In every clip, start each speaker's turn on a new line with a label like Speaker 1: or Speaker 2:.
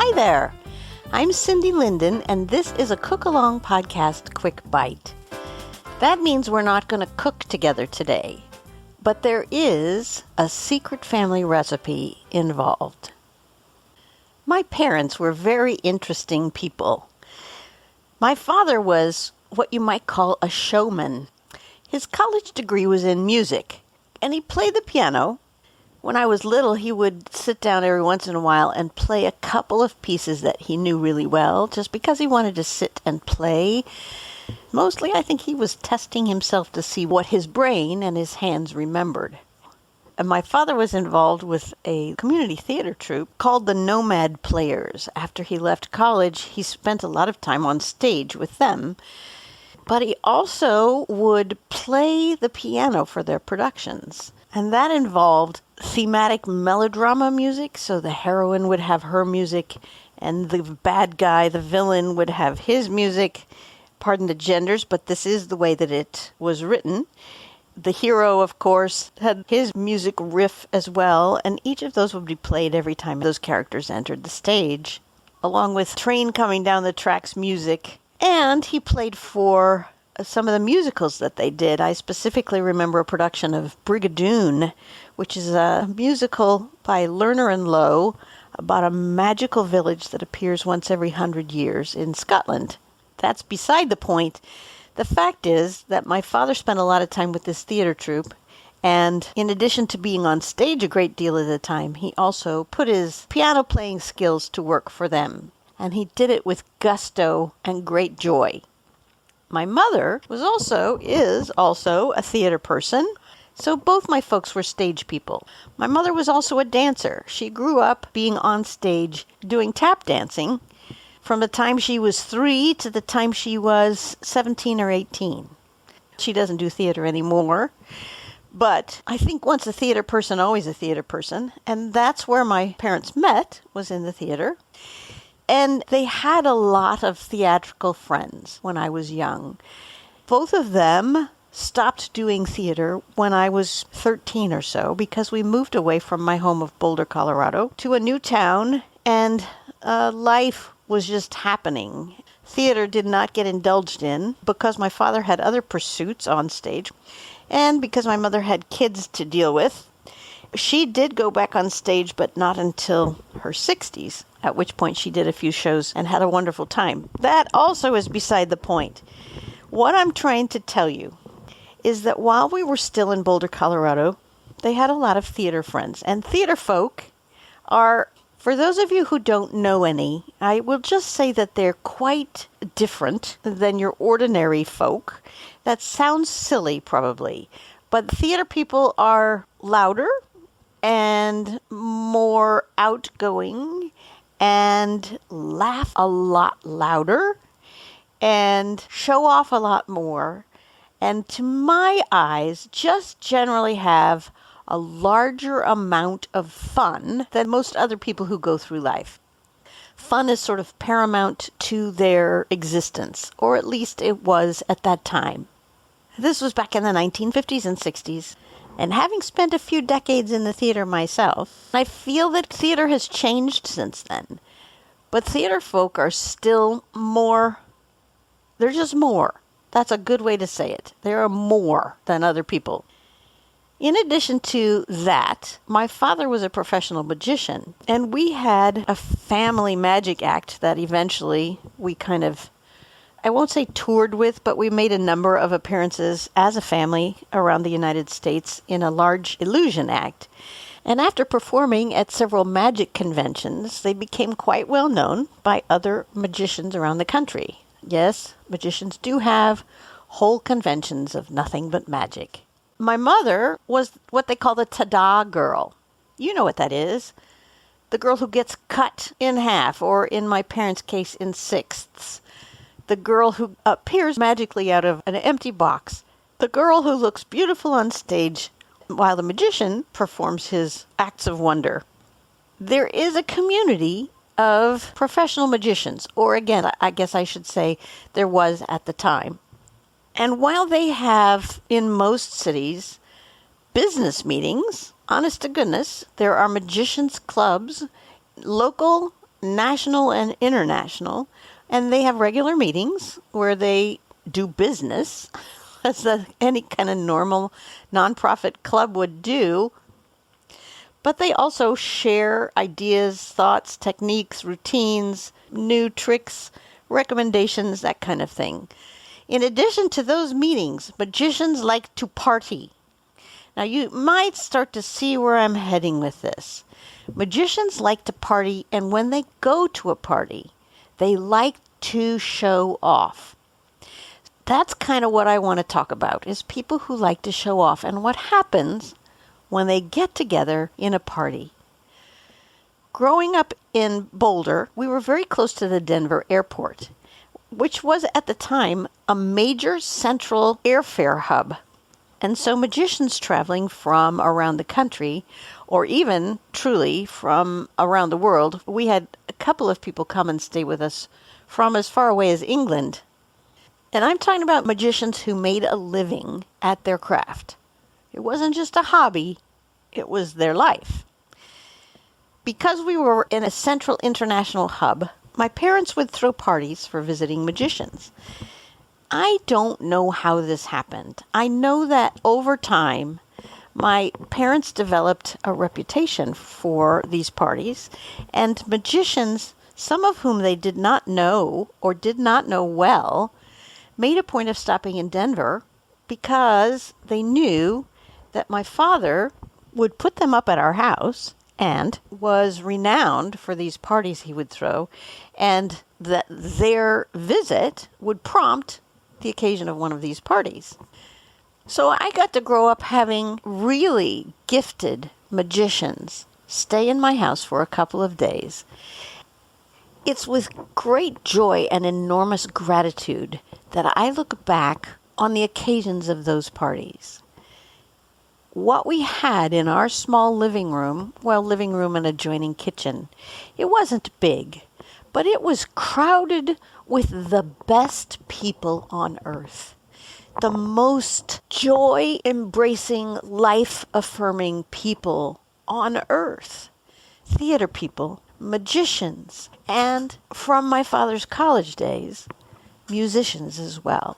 Speaker 1: Hi there. I'm Cindy Linden, and this is a Cookalong podcast quick bite. That means we're not going to cook together today, but there is a secret family recipe involved. My parents were very interesting people. My father was what you might call a showman. His college degree was in music, and he played the piano. When I was little, he would sit down every once in a while and play a couple of pieces that he knew really well, just because he wanted to sit and play. Mostly, I think he was testing himself to see what his brain and his hands remembered. And my father was involved with a community theater troupe called the Nomad Players. After he left college, he spent a lot of time on stage with them. But he also would play the piano for their productions. And that involved thematic melodrama music, so the heroine would have her music, and the bad guy, the villain, would have his music. Pardon the genders, but this is the way that it was written. The hero, of course, had his music riff as well, and each of those would be played every time those characters entered the stage, along with train coming down the tracks music. And he played for some of the musicals that they did. I specifically remember a production of Brigadoon, which is a musical by Lerner and Loewe about a magical village that appears once every 100 years in Scotland. That's beside the point. The fact is that my father spent a lot of time with this theater troupe, and in addition to being on stage a great deal of the time, he also put his piano playing skills to work for them. And he did it with gusto and great joy. My mother is also a theater person, so both my folks were stage people. My mother was also a dancer. She grew up being on stage doing tap dancing from the time she was 3 to the time she was 17 or 18. She doesn't do theater anymore, but I think once a theater person, always a theater person, and that's where my parents met, was in the theater. And they had a lot of theatrical friends when I was young. Both of them stopped doing theater when I was 13 or so because we moved away from my home of Boulder, Colorado, to a new town, and life was just happening. Theater did not get indulged in because my father had other pursuits on stage, and because my mother had kids to deal with. She did go back on stage, but not until her 60s, at which point she did a few shows and had a wonderful time. That also is beside the point. What I'm trying to tell you is that while we were still in Boulder, Colorado, they had a lot of theater friends. And theater folk are, for those of you who don't know any, I will just say that they're quite different than your ordinary folk. That sounds silly, probably. But theater people are louder and more outgoing and laugh a lot louder and show off a lot more, and to my eyes just generally have a larger amount of fun than most other people who go through life. Fun is sort of paramount to their existence, or at least it was at that time. This was back in the 1950s and 60s. And having spent a few decades in the theater myself, I feel that theater has changed since then. But theater folk are still more, they're just more. That's a good way to say it. They are more than other people. In addition to that, my father was a professional magician, and we had a family magic act that eventually we kind of, I won't say toured with, but we made a number of appearances as a family around the United States in a large illusion act. And after performing at several magic conventions, they became quite well known by other magicians around the country. Yes, magicians do have whole conventions of nothing but magic. My mother was what they call the ta-da girl. You know what that is. The girl who gets cut in half, or in my parents' case, in sixths. The girl who appears magically out of an empty box. The girl who looks beautiful on stage while the magician performs his acts of wonder. There is a community of professional magicians, or again, I guess I should say there was at the time. And while they have, in most cities, business meetings, honest to goodness, there are magicians' clubs, local national and international, and they have regular meetings where they do business, as any kind of normal nonprofit club would do. But they also share ideas, thoughts, techniques, routines, new tricks, recommendations, that kind of thing. In addition to those meetings, magicians like to party. Now you might start to see where I'm heading with this. Magicians like to party, and when they go to a party, they like to show off. That's kind of what I want to talk about, is people who like to show off and what happens when they get together in a party. Growing up in Boulder, we were very close to the Denver airport, which was at the time a major central airfare hub. And so magicians traveling from around the country, or even truly from around the world, we had a couple of people come and stay with us from as far away as England. And I'm talking about magicians who made a living at their craft. It wasn't just a hobby, it was their life. Because we were in a central international hub, my parents would throw parties for visiting magicians. I don't know how this happened. I know that over time, my parents developed a reputation for these parties, and magicians, some of whom they did not know or did not know well, made a point of stopping in Denver because they knew that my father would put them up at our house and was renowned for these parties he would throw, and that their visit would prompt the occasion of one of these parties. So I got to grow up having really gifted magicians stay in my house for a couple of days. It's with great joy and enormous gratitude that I look back on the occasions of those parties. What we had in our small living room and adjoining kitchen, it wasn't big, but it was crowded with the best people on earth. The most joy-embracing, life-affirming people on earth. Theater people, magicians, and from my father's college days, musicians as well.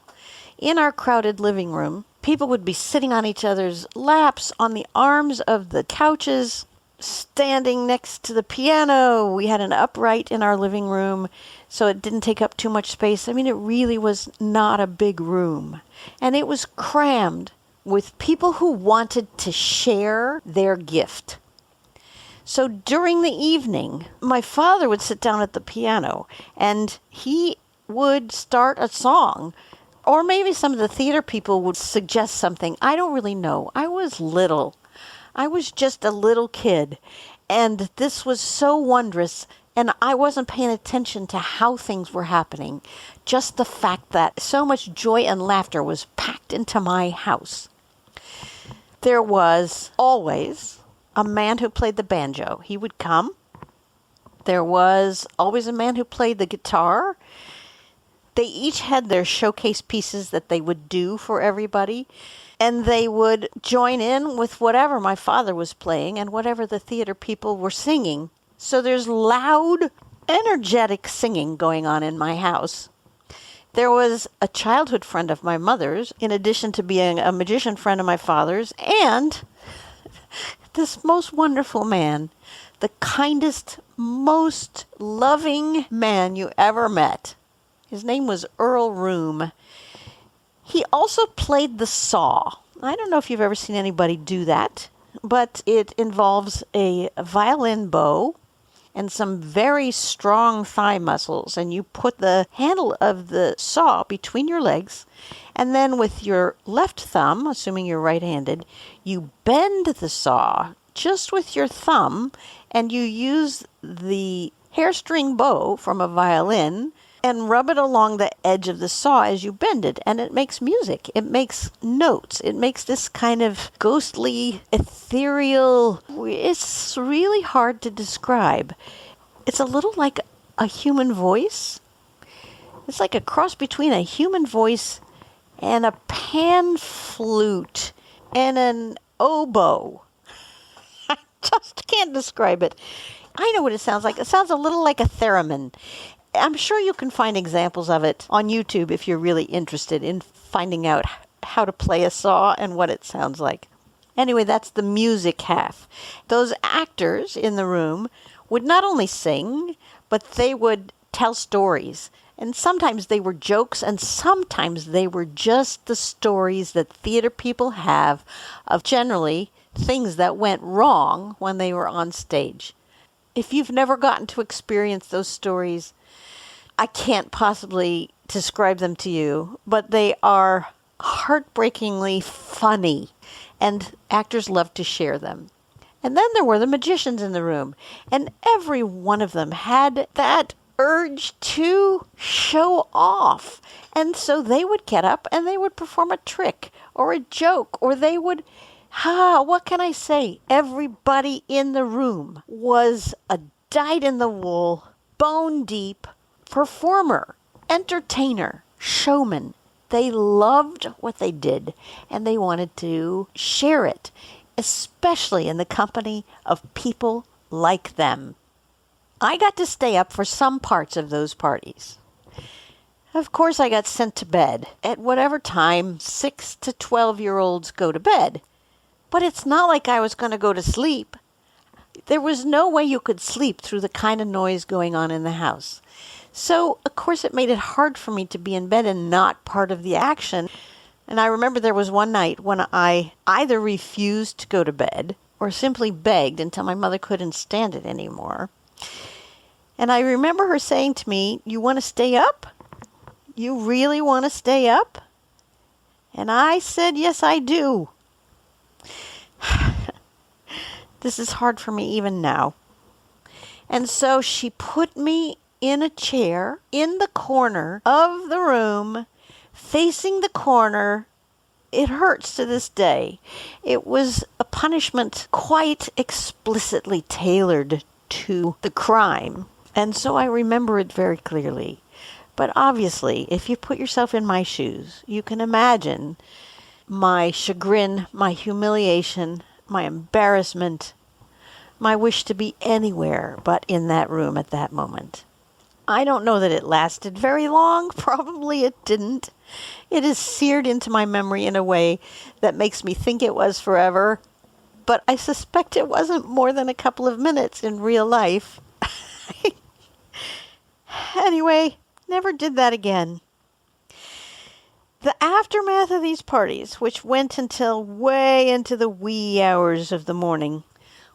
Speaker 1: In our crowded living room, people would be sitting on each other's laps, on the arms of the couches, standing next to the piano. We had an upright in our living room, so it didn't take up too much space. I mean, it really was not a big room. And it was crammed with people who wanted to share their gift. So during the evening, my father would sit down at the piano, and he would start a song. Or maybe some of the theater people would suggest something. I don't really know. I was little. I was just a little kid. And this was so wondrous. And I wasn't paying attention to how things were happening. Just the fact that so much joy and laughter was packed into my house. There was always a man who played the banjo. He would come. There was always a man who played the guitar. They each had their showcase pieces that they would do for everybody, and they would join in with whatever my father was playing and whatever the theater people were singing. So there's loud, energetic singing going on in my house. There was a childhood friend of my mother's, in addition to being a magician friend of my father's, and this most wonderful man, the kindest, most loving man you ever met. His name was Earl Room. He also played the saw. I don't know if you've ever seen anybody do that, but it involves a violin bow and some very strong thigh muscles. And you put the handle of the saw between your legs, and then with your left thumb, assuming you're right-handed, you bend the saw just with your thumb, and you use the hairstring bow from a violin and rub it along the edge of the saw as you bend it, and it makes music. It makes notes. It makes this kind of ghostly, ethereal, it's really hard to describe. It's a little like a human voice. It's like a cross between a human voice and a pan flute and an oboe. I just can't describe it. I know what it sounds like. It sounds a little like a theremin. I'm sure you can find examples of it on YouTube if you're really interested in finding out how to play a saw and what it sounds like. Anyway, that's the music half. Those actors in the room would not only sing, but they would tell stories. And sometimes they were jokes, and sometimes they were just the stories that theater people have of generally things that went wrong when they were on stage. If you've never gotten to experience those stories, I can't possibly describe them to you, but they are heartbreakingly funny, and actors love to share them. And then there were the magicians in the room, and every one of them had that urge to show off. And so they would get up and they would perform a trick or a joke, or they would, what can I say? Everybody in the room was a dyed-in-the-wool, bone-deep performer, entertainer, showman. They loved what they did, and they wanted to share it, especially in the company of people like them. I got to stay up for some parts of those parties. Of course, I got sent to bed at whatever time 6 to 12-year-olds go to bed. But it's not like I was going to go to sleep. There was no way you could sleep through the kind of noise going on in the house. So, of course, it made it hard for me to be in bed and not part of the action. And I remember there was one night when I either refused to go to bed or simply begged until my mother couldn't stand it anymore. And I remember her saying to me, "You want to stay up? You really want to stay up?" And I said, "Yes, I do." This is hard for me even now. And so she put me in a chair in the corner of the room, facing the corner. It hurts to this day. It was a punishment quite explicitly tailored to the crime. And so I remember it very clearly. But obviously, if you put yourself in my shoes, you can imagine my chagrin, my humiliation, my embarrassment, my wish to be anywhere but in that room at that moment. I don't know that it lasted very long. Probably it didn't. It is seared into my memory in a way that makes me think it was forever. But I suspect it wasn't more than a couple of minutes in real life. Anyway, never did that again. The aftermath of these parties, which went until way into the wee hours of the morning,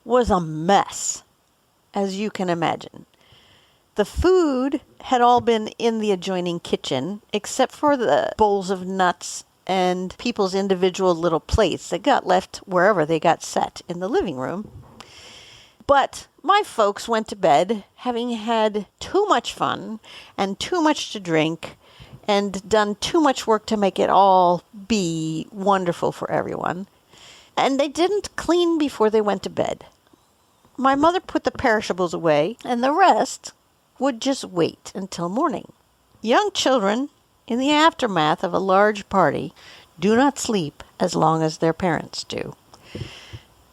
Speaker 1: was a mess, as you can imagine. The food had all been in the adjoining kitchen, except for the bowls of nuts and people's individual little plates that got left wherever they got set in the living room. But my folks went to bed having had too much fun and too much to drink and done too much work to make it all be wonderful for everyone. And they didn't clean before they went to bed. My mother put the perishables away, and the rest would just wait until morning. Young children, in the aftermath of a large party, do not sleep as long as their parents do.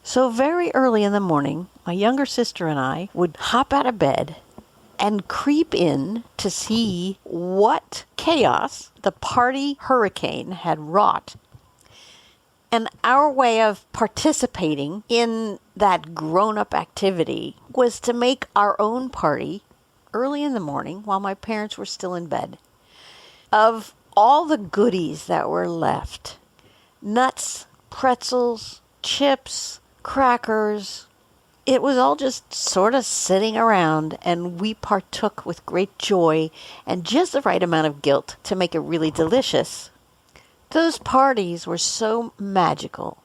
Speaker 1: So very early in the morning, my younger sister and I would hop out of bed and creep in to see what chaos the party hurricane had wrought. And our way of participating in that grown-up activity was to make our own party early in the morning while my parents were still in bed. Of all the goodies that were left, nuts, pretzels, chips, crackers, it was all just sort of sitting around, and we partook with great joy and just the right amount of guilt to make it really delicious. Those parties were so magical,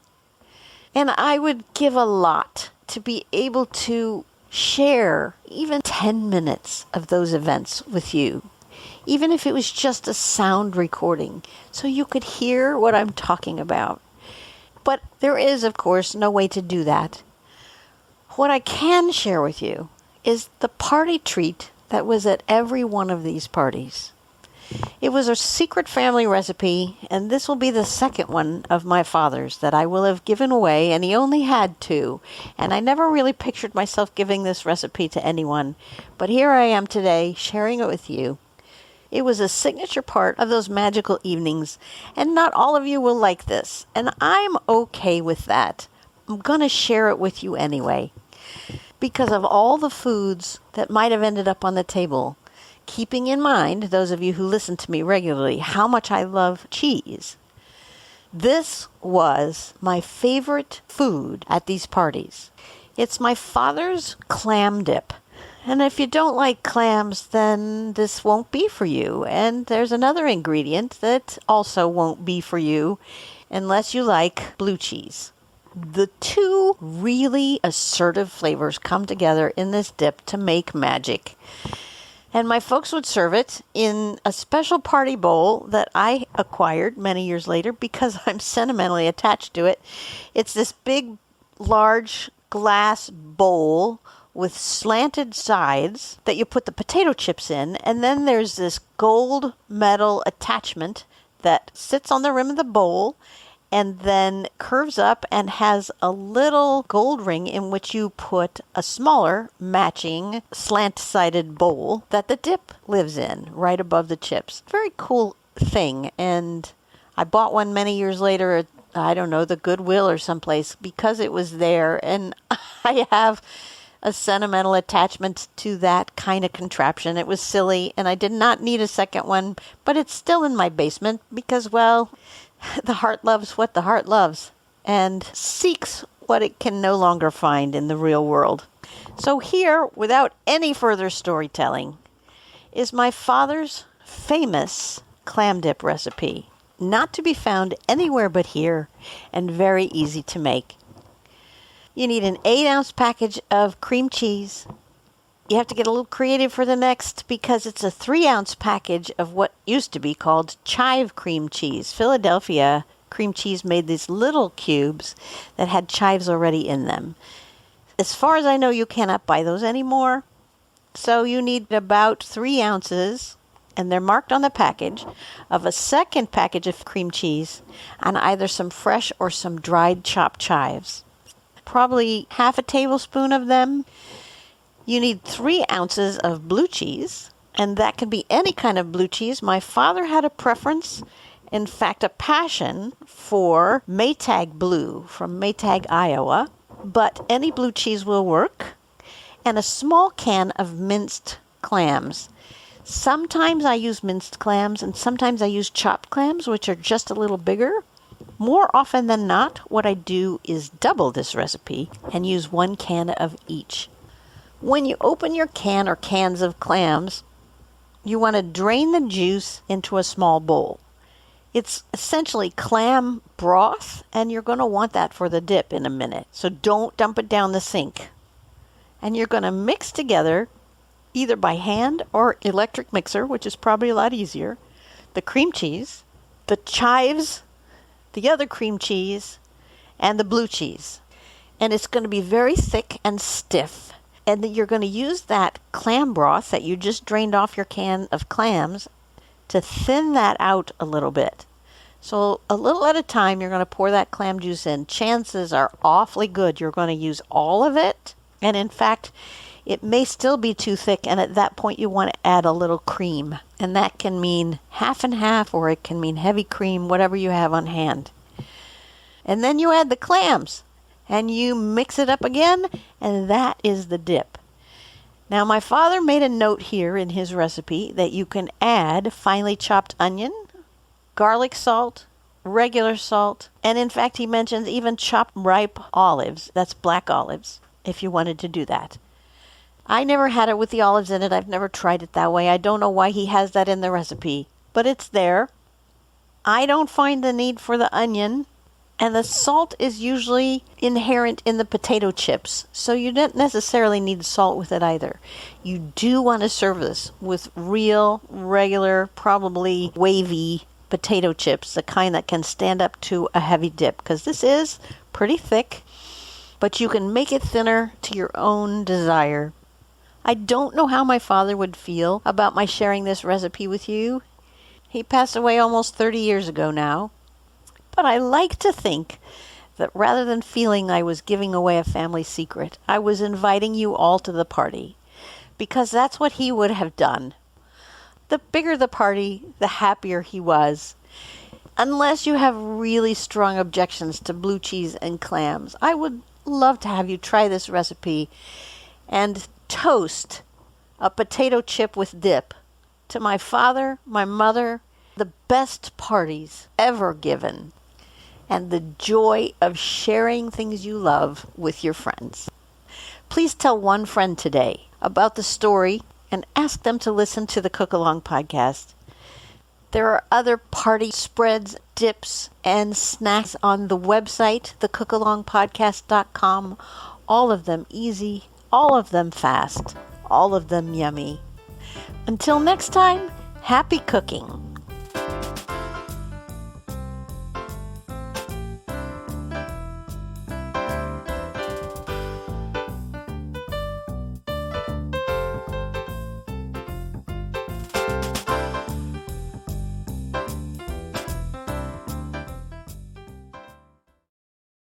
Speaker 1: and I would give a lot to be able to share even 10 minutes of those events with you, even if it was just a sound recording, so you could hear what I'm talking about. But there is, of course, no way to do that. What I can share with you is the party treat that was at every one of these parties. It was a secret family recipe, and this will be the second one of my father's that I will have given away, and he only had two. And I never really pictured myself giving this recipe to anyone, but here I am today sharing it with you. It was a signature part of those magical evenings, and not all of you will like this, and I'm okay with that. I'm going to share it with you anyway, because of all the foods that might have ended up on the table, keeping in mind, those of you who listen to me regularly, how much I love cheese. This was my favorite food at these parties. It's my father's clam dip. And if you don't like clams, then this won't be for you. And there's another ingredient that also won't be for you unless you like blue cheese. The two really assertive flavors come together in this dip to make magic. And my folks would serve it in a special party bowl that I acquired many years later because I'm sentimentally attached to it. It's this big, large glass bowl with slanted sides that you put the potato chips in, and then there's this gold metal attachment that sits on the rim of the bowl and then curves up and has a little gold ring in which you put a smaller matching slant-sided bowl that the dip lives in right above the chips. Very cool thing, and I bought one many years later at, I don't know, the Goodwill or someplace because it was there, and I have a sentimental attachment to that kind of contraption. It was silly, and I did not need a second one, but it's still in my basement because, well, the heart loves what the heart loves and seeks what it can no longer find in the real world. So here, without any further storytelling, is my father's famous clam dip recipe, not to be found anywhere but here, and very easy to make. You need an 8-ounce package of cream cheese. You have to get a little creative for the next because it's a 3-ounce package of what used to be called chive cream cheese. Philadelphia cream cheese made these little cubes that had chives already in them. As far as I know, you cannot buy those anymore. So you need about 3 ounces, and they're marked on the package, of a second package of cream cheese and either some fresh or some dried chopped chives. Probably half a tablespoon of them. You need 3 ounces of blue cheese, and that can be any kind of blue cheese. My father had a preference, in fact, a passion for Maytag Blue from Maytag, Iowa, but any blue cheese will work, and a small can of minced clams. Sometimes I use minced clams, and sometimes I use chopped clams, which are just a little bigger. More often than not, what I do is double this recipe and use 1 can of each. When you open your can or cans of clams, you want to drain the juice into a small bowl. It's essentially clam broth, and you're going to want that for the dip in a minute. So don't dump it down the sink. And you're going to mix together, either by hand or electric mixer, which is probably a lot easier, the cream cheese, the chives, the other cream cheese, and the blue cheese. And it's going to be very thick and stiff. And you're going to use that clam broth that you just drained off your can of clams to thin that out a little bit. So a little at a time, you're going to pour that clam juice in. Chances are awfully good you're going to use all of it. And in fact, it may still be too thick, and at that point you want to add a little cream. And that can mean half and half, or it can mean heavy cream, whatever you have on hand. And then you add the clams, and you mix it up again, and that is the dip. Now, my father made a note here in his recipe that you can add finely chopped onion, garlic salt, regular salt, and in fact he mentions even chopped ripe olives, that's black olives, if you wanted to do that. I never had it with the olives in it. I've never tried it that way. I don't know why he has that in the recipe, but it's there. I don't find the need for the onion, and the salt is usually inherent in the potato chips, so you don't necessarily need salt with it either. You do want to serve this with real, regular, probably wavy potato chips, the kind that can stand up to a heavy dip, because this is pretty thick, but you can make it thinner to your own desire. I don't know how my father would feel about my sharing this recipe with you. He passed away almost 30 years ago now. But I like to think that rather than feeling I was giving away a family secret, I was inviting you all to the party, because that's what he would have done. The bigger the party, the happier he was. Unless you have really strong objections to blue cheese and clams, I would love to have you try this recipe and toast a potato chip with dip to my father, my mother, the best parties ever given, and the joy of sharing things you love with your friends. Please tell one friend today about the story and ask them to listen to the Cookalong podcast. There are other party spreads, dips, and snacks on the website, thecookalongpodcast.com. All of them easy, all of them fast, all of them yummy. Until next time, happy cooking.